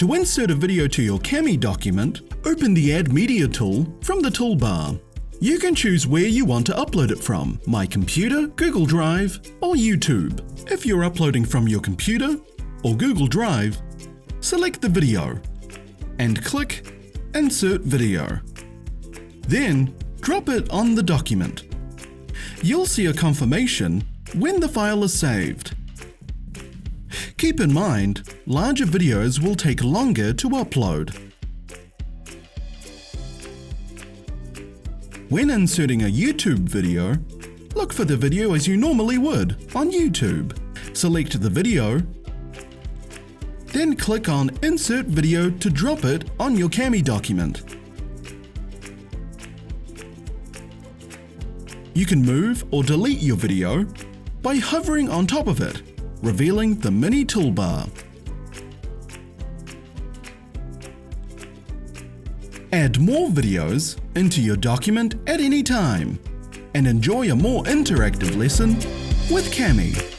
To insert a video to your Cami document, open the Add Media tool from the toolbar. You can choose where you want to upload it from, My Computer, Google Drive, or YouTube. If you're uploading from your computer or Google Drive, select the video and click Insert Video. Then, drop it on the document. You'll see a confirmation when the file is saved. Keep in mind, larger videos will take longer to upload. When inserting a YouTube video, look for the video as you normally would on YouTube. Select the video, then click on Insert Video to drop it on your Cami document. You can move or delete your video by hovering on top of it, revealing the Mini Toolbar. Add more videos into your document at any time and enjoy a more interactive lesson with Cami.